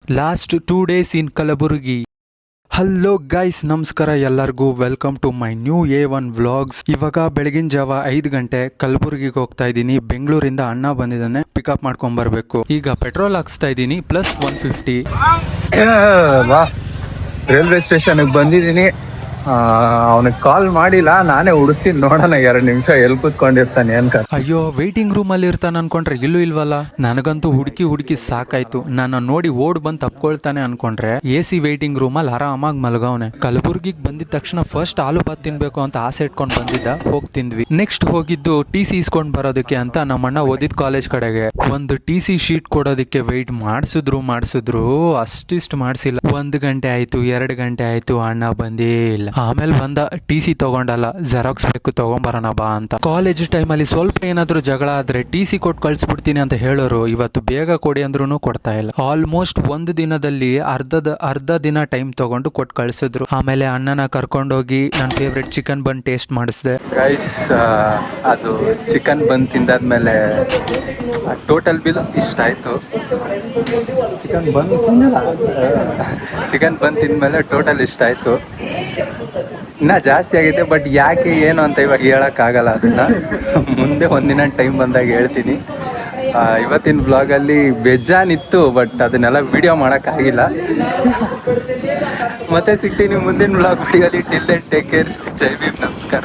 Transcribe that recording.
Last 2 days in Kalaburagi. Hello guys, ನಮಸ್ಕಾರ ಎಲ್ಲರಿಗೂ. Welcome to my new A1 vlogs. ಇವಾಗ ಬೆಳಗಿನ ಜಾವ 5 ಗಂಟೆ ಕಲಬುರಗಿಗೆ ಹೋಗ್ತಾ ಇದ್ದೀನಿ. ಬೆಂಗಳೂರಿಂದ ಅಣ್ಣ ಬಂದಿದ್ದಾನೆ, ಪಿಕಪ್ ಮಾಡ್ಕೊಂಡ್ ಬರ್ಬೇಕು. ಈಗ ಪೆಟ್ರೋಲ್ ಹಾಕ್ಸ್ತಾ ಇದ್ದೀನಿ, ಪ್ಲಸ್ 150. ರೈಲ್ವೆ ಸ್ಟೇಷನ್ಗೆ ಬಂದಿದ್ದೀನಿ. ಅವನಿಗೆ ಕಾಲ್ ಮಾಡಿಲ್ಲ, ನಾನೇ ಹುಡುಕ್ತೀನಿ, ನೋಡೋಣ 2 ನಿಮಿಷ ಎಲ್ಲಿ ಕೂತ್ಕೊಂಡಿರ್ತಾನೆ ಅನ್ಕ. ಅಯ್ಯೋ, ವೇಟಿಂಗ್ ರೂಮ್ ಅಲ್ಲಿ ಇರ್ತಾನೆ ಅನ್ಕೊಂಡ್ರೆ ಇಲ್ಲೂ ಇಲ್ವಲ್ಲ. ನನಗಂತೂ ಹುಡುಕಿ ಸಾಕಾಯ್ತು. ನನ್ನ ನೋಡಿ ಓಡ್ ಬಂದ್ ತಪ್ಕೊಳ್ತಾನೆ ಅನ್ಕೊಂಡ್ರೆ AC ವೇಟಿಂಗ್ ರೂಮ್ ಅಲ್ಲಿ ಆರಾಮಾಗಿ ಮಲಗವನೆ. ಕಲಬುರ್ಗಿಗೆ ಬಂದಿದ ತಕ್ಷಣ ಫಸ್ಟ್ ಆಲೂ ಬಾತ್ ತಿನ್ಬೇಕು ಅಂತ ಆಸೆ ಇಟ್ಕೊಂಡ್ ಬಂದಿದ್ದ, ಹೋಗಿ ತಿಂದ್ವಿ. ನೆಕ್ಸ್ಟ್ ಹೋಗಿದ್ದು TC ಇಸ್ಕೊಂಡ್ ಬರೋದಕ್ಕೆ ಅಂತ ನಮ್ಮಣ್ಣ ಓದಿದ್ ಕಾಲೇಜ್ ಕಡೆಗೆ. ಒಂದು TC ಶೀಟ್ ಕೊಡೋದಕ್ಕೆ ವೆಯ್ಟ್ ಮಾಡಿಸಿದ್ರು ಅಷ್ಟಿಷ್ಟು ಮಾಡಿಸಿಲ್ಲ. 1 ಗಂಟೆ ಆಯ್ತು, 2 ಗಂಟೆ ಆಯ್ತು, ಅಣ್ಣ ಬಂದೇ ಇಲ್ಲ. ಆಮೇಲೆ ಬಂದ, TC ತಗೊಂಡಲ್ಲ, ಜೆರಾಕ್ಸ್ ಬೇಕು, ತಗೊಂಬರೋಣ ಬಾ ಅಂತ. ಕಾಲೇಜ್ ಟೈಮಲ್ಲಿ ಸ್ವಲ್ಪ ಏನಾದ್ರು ಜಗಳ ಆದ್ರೆ TC ಕೊಟ್ಟು ಕಳ್ಸಿಬಿಡ್ತೀನಿ ಅಂತ ಹೇಳೋರು, ಇವತ್ತು ಬೇಗ ಕೊಡಿ ಅಂದ್ರೂ ಕೊಡ್ತಾ ಇಲ್ಲ. ಆಲ್ಮೋಸ್ಟ್ 1 ದಿನದಲ್ಲಿ ಅರ್ಧ ದಿನ ಟೈಮ್ ತಗೊಂಡು ಕೊಟ್ಟು ಕಳ್ಸಿದ್ರು. ಆಮೇಲೆ ಅಣ್ಣನ ಕರ್ಕೊಂಡೋಗಿ ನನ್ನ ಫೇವ್ರೆಟ್ ಚಿಕನ್ ಬನ್ ಟೇಸ್ಟ್ ಮಾಡಿಸಿದೆ. ಗೈಸ್, ಅದು ಚಿಕನ್ ಬನ್ ತಿಂದಾದ್ಮೇಲೆ ಟೋಟಲ್ ಬಿಲ್ ಇಷ್ಟ ಆಯ್ತು. ಚಿಕನ್ ಬನ್ ತಿಂದ್ಮೇಲೆ ಟೋಟಲ್ ಇಷ್ಟ ಆಯ್ತು. ಇನ್ನ ಜಾಸ್ತಿ ಆಗಿದೆ, ಬಟ್ ಯಾಕೆ ಏನು ಅಂತ ಇವಾಗ ಹೇಳೋಕ್ಕಾಗಲ್ಲ. ಅದನ್ನ ಮುಂದೆ ಒಂದಿನ ಟೈಮ್ ಬಂದಾಗ ಹೇಳ್ತೀನಿ. ಇವತ್ತಿನ ಬ್ಲಾಗಲ್ಲಿ ಬೇಜಾನಿತ್ತು, ಬಟ್ ಅದನ್ನೆಲ್ಲ ವಿಡಿಯೋ ಮಾಡೋಕ್ಕಾಗಿಲ್ಲ. ಮತ್ತೆ ಸಿಗ್ತೀನಿ ಮುಂದಿನ ಬ್ಲಾಗ್ ವಿಡಿಯೋಲಿ. Till then take care. ಜೈ ಭೀಮ್, ನಮಸ್ಕಾರ.